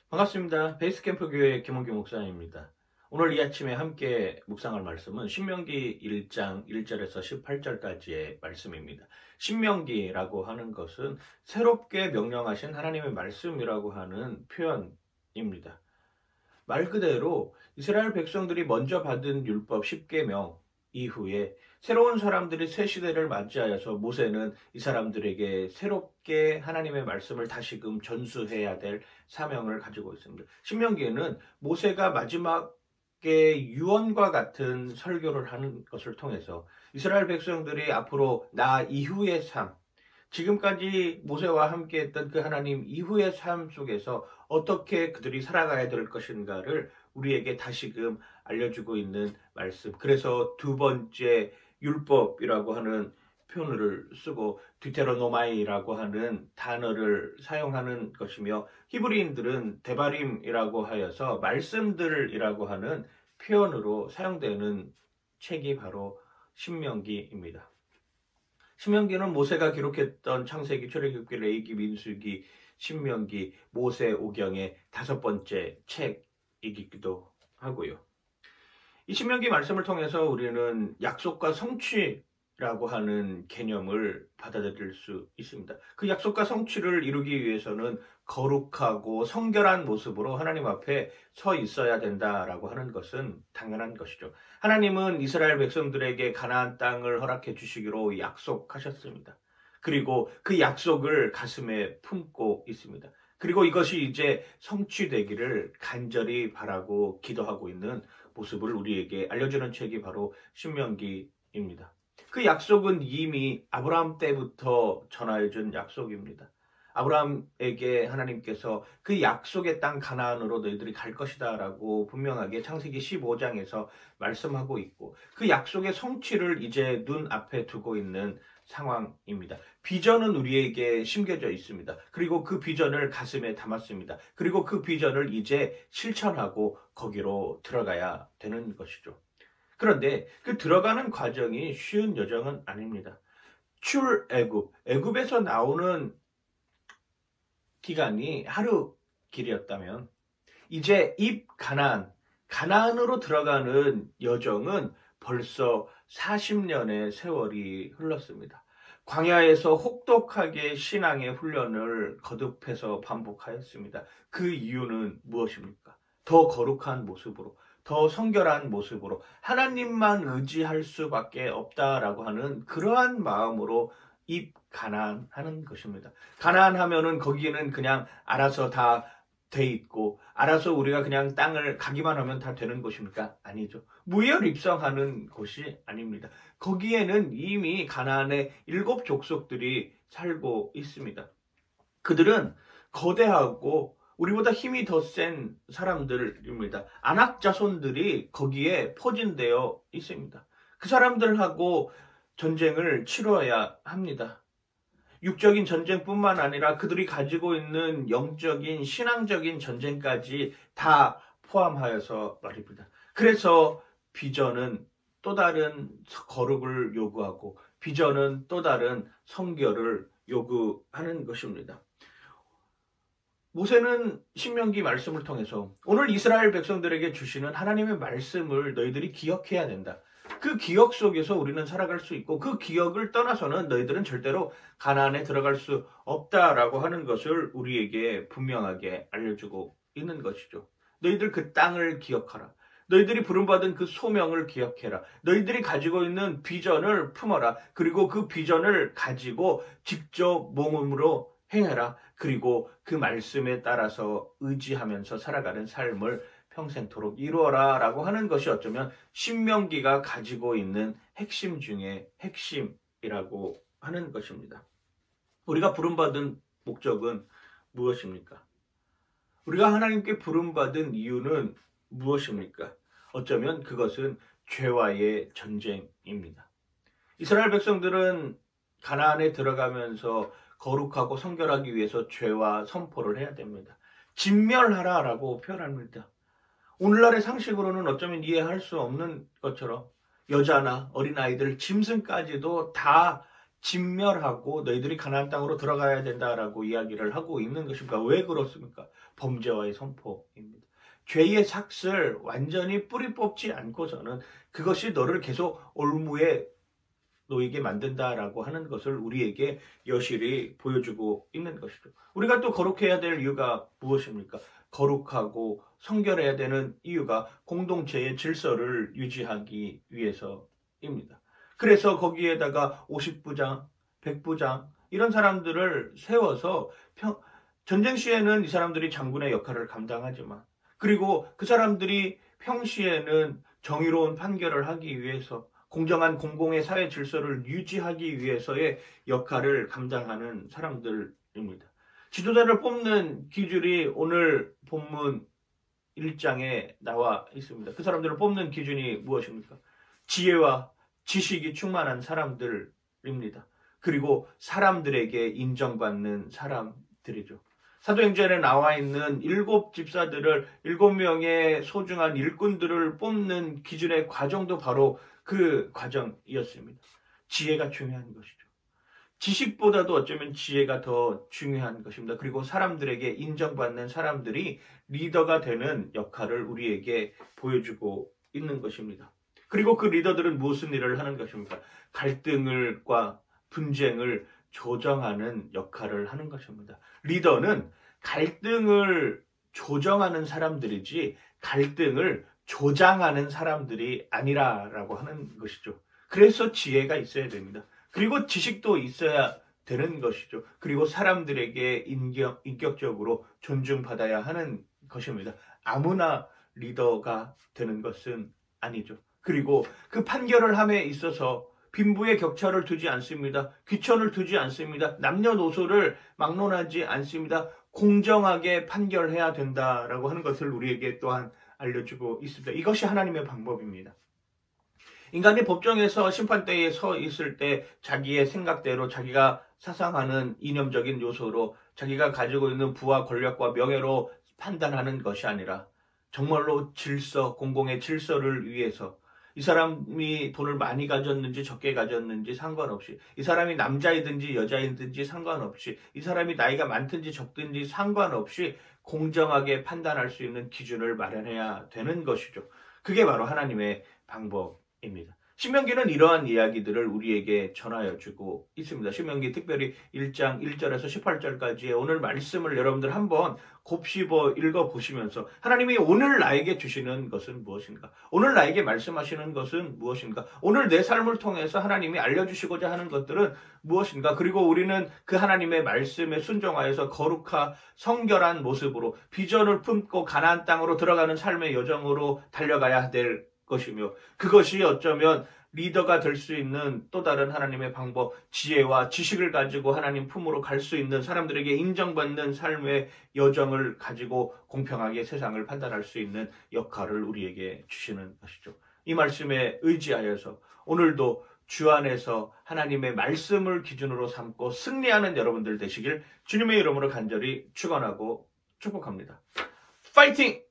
반갑습니다. 베이스캠프 교회 김원규 목사입니다. 오늘 이 아침에 함께 묵상할 말씀은 신명기 1장 1절에서 18절까지의 말씀입니다. 신명기라고 하는 것은 새롭게 명령하신 하나님의 말씀이라고 하는 표현입니다. 말 그대로 이스라엘 백성들이 먼저 받은 율법 10계명 이후에 새로운 사람들이 새 시대를 맞이하여서 모세는 이 사람들에게 새롭게 하나님의 말씀을 다시금 전수해야 될 사명을 가지고 있습니다. 신명기에는 모세가 마지막에 유언과 같은 설교를 하는 것을 통해서 이스라엘 백성들이 앞으로 나 이후의 삶, 지금까지 모세와 함께 했던 그 하나님 이후의 삶 속에서 어떻게 그들이 살아가야 될 것인가를 우리에게 다시금 알려주고 있는 말씀. 그래서 두 번째 율법이라고 하는 표현을 쓰고 디테로노마이라고 하는 단어를 사용하는 것이며, 히브리인들은 데바림이라고 하여서 말씀들이라고 하는 표현으로 사용되는 책이 바로 신명기입니다. 신명기는 모세가 기록했던 창세기, 출애굽기, 레위기, 민수기, 신명기, 모세오경의 5번째 책이기도 하고요. 이 신명기 말씀을 통해서 우리는 약속과 성취라고 하는 개념을 받아들일 수 있습니다. 그 약속과 성취를 이루기 위해서는 거룩하고 성결한 모습으로 하나님 앞에 서 있어야 된다라고 하는 것은 당연한 것이죠. 하나님은 이스라엘 백성들에게 가나안 땅을 허락해 주시기로 약속하셨습니다. 그리고 그 약속을 가슴에 품고 있습니다. 그리고 이것이 이제 성취되기를 간절히 바라고 기도하고 있는 모습을 우리에게 알려주는 책이 바로 신명기입니다. 그 약속은 이미 아브라함 때부터 전하여준 약속입니다. 아브라함에게 하나님께서 그 약속의 땅 가나안으로 너희들이 갈 것이다 라고 분명하게 창세기 15장에서 말씀하고 있고, 그 약속의 성취를 이제 눈앞에 두고 있는 상황입니다. 비전은 우리에게 심겨져 있습니다. 그리고 그 비전을 가슴에 담았습니다. 그리고 그 비전을 이제 실천하고 거기로 들어가야 되는 것이죠. 그런데 그 들어가는 과정이 쉬운 여정은 아닙니다. 출애굽, 애굽에서 나오는 기간이 하루 길이었다면 이제 가나안으로 들어가는 여정은 벌써 40년의 세월이 흘렀습니다. 광야에서 혹독하게 신앙의 훈련을 거듭해서 반복하였습니다. 그 이유는 무엇입니까? 더 거룩한 모습으로, 더 성결한 모습으로 하나님만 의지할 수밖에 없다라고 하는 그러한 마음으로 가나안 하는 것입니다. 가나안 하면은 거기에는 그냥 알아서 다 돼 있고 알아서 우리가 그냥 땅을 가기만 하면 다 되는 곳입니까? 아니죠. 무혈 입성하는 곳이 아닙니다. 거기에는 이미 가나안의 7 족속들이 살고 있습니다. 그들은 거대하고 우리보다 힘이 더 센 사람들입니다. 아낙 자손들이 거기에 포진되어 있습니다. 그 사람들하고 전쟁을 치러야 합니다. 육적인 전쟁뿐만 아니라 그들이 가지고 있는 영적인 신앙적인 전쟁까지 다 포함하여서 말입니다. 그래서 비전은 또 다른 거룩을 요구하고 비전은 또 다른 성결을 요구하는 것입니다. 모세는 신명기 말씀을 통해서 오늘 이스라엘 백성들에게 주시는 하나님의 말씀을 너희들이 기억해야 된다. 그 기억 속에서 우리는 살아갈 수 있고 그 기억을 떠나서는 너희들은 절대로 가나안에 들어갈 수 없다라고 하는 것을 우리에게 분명하게 알려주고 있는 것이죠. 너희들 그 땅을 기억하라. 너희들이 부름받은 그 소명을 기억해라. 너희들이 가지고 있는 비전을 품어라. 그리고 그 비전을 가지고 직접 몸으로 행해라. 그리고 그 말씀에 따라서 의지하면서 살아가는 삶을 평생토록 이루어라 라고 하는 것이 어쩌면 신명기가 가지고 있는 핵심 중에 핵심이라고 하는 것입니다. 우리가 부름받은 목적은 무엇입니까? 우리가 하나님께 부름받은 이유는 무엇입니까? 어쩌면 그것은 죄와의 전쟁입니다. 이스라엘 백성들은 가나안에 들어가면서 거룩하고 성결하기 위해서 죄와 선포를 해야 됩니다. 진멸하라 라고 표현합니다. 오늘날의 상식으로는 어쩌면 이해할 수 없는 것처럼 여자나 어린아이들, 짐승까지도 다 진멸하고 너희들이 가나안 땅으로 들어가야 된다라고 이야기를 하고 있는 것입니까? 왜 그렇습니까? 범죄와의 선포입니다. 죄의 삭슬 완전히 뿌리 뽑지 않고서는 그것이 너를 계속 올무에 놓이게 만든다라고 하는 것을 우리에게 여실히 보여주고 있는 것이죠. 우리가 또 거룩해야 될 이유가 무엇입니까? 거룩하고 성결해야 되는 이유가 공동체의 질서를 유지하기 위해서입니다. 그래서 거기에다가 50부장, 100부장 이런 사람들을 세워서 전쟁 시에는 이 사람들이 장군의 역할을 감당하지만 그리고 그 사람들이 평시에는 정의로운 판결을 하기 위해서 공정한 공공의 사회 질서를 유지하기 위해서의 역할을 감당하는 사람들입니다. 지도자를 뽑는 기준이 오늘 본문 1장에 나와 있습니다. 그 사람들을 뽑는 기준이 무엇입니까? 지혜와 지식이 충만한 사람들입니다. 그리고 사람들에게 인정받는 사람들이죠. 사도행전에 나와 있는 7집사들을 7명의 소중한 일꾼들을 뽑는 기준의 과정도 바로 그 과정이었습니다. 지혜가 중요한 것이죠. 지식보다도 어쩌면 지혜가 더 중요한 것입니다. 그리고 사람들에게 인정받는 사람들이 리더가 되는 역할을 우리에게 보여주고 있는 것입니다. 그리고 그 리더들은 무슨 일을 하는 것입니까? 갈등과 분쟁을 조정하는 역할을 하는 것입니다. 리더는 갈등을 조정하는 사람들이지 갈등을 조장하는 사람들이 아니라라고 하는 것이죠. 그래서 지혜가 있어야 됩니다. 그리고 지식도 있어야 되는 것이죠. 그리고 사람들에게 인격적으로 존중받아야 하는 것입니다. 아무나 리더가 되는 것은 아니죠. 그리고 그 판결을 함에 있어서 빈부의 격차를 두지 않습니다. 귀천을 두지 않습니다. 남녀노소를 막론하지 않습니다. 공정하게 판결해야 된다라고 하는 것을 우리에게 또한 알려주고 있습니다. 이것이 하나님의 방법입니다. 인간이 법정에서 심판대에 서 있을 때 자기의 생각대로 자기가 사상하는 이념적인 요소로 자기가 가지고 있는 부와 권력과 명예로 판단하는 것이 아니라 정말로 질서, 공공의 질서를 위해서 이 사람이 돈을 많이 가졌는지 적게 가졌는지 상관없이 이 사람이 남자이든지 여자이든지 상관없이 이 사람이 나이가 많든지 적든지 상관없이 공정하게 판단할 수 있는 기준을 마련해야 되는 것이죠. 그게 바로 하나님의 방법입니다. 신명기는 이러한 이야기들을 우리에게 전하여 주고 있습니다. 신명기 특별히 1장 1절에서 18절까지의 오늘 말씀을 여러분들 한번 곱씹어 읽어보시면서 하나님이 오늘 나에게 주시는 것은 무엇인가? 오늘 나에게 말씀하시는 것은 무엇인가? 오늘 내 삶을 통해서 하나님이 알려주시고자 하는 것들은 무엇인가? 그리고 우리는 그 하나님의 말씀에 순종하여서 거룩한 성결한 모습으로 비전을 품고 가나안 땅으로 들어가는 삶의 여정으로 달려가야 될 것이며 그것이 어쩌면 리더가 될 수 있는 또 다른 하나님의 방법, 지혜와 지식을 가지고 하나님 품으로 갈 수 있는 사람들에게 인정받는 삶의 여정을 가지고 공평하게 세상을 판단할 수 있는 역할을 우리에게 주시는 것이죠. 이 말씀에 의지하여서 오늘도 주 안에서 하나님의 말씀을 기준으로 삼고 승리하는 여러분들 되시길 주님의 이름으로 간절히 축원하고 축복합니다. 파이팅!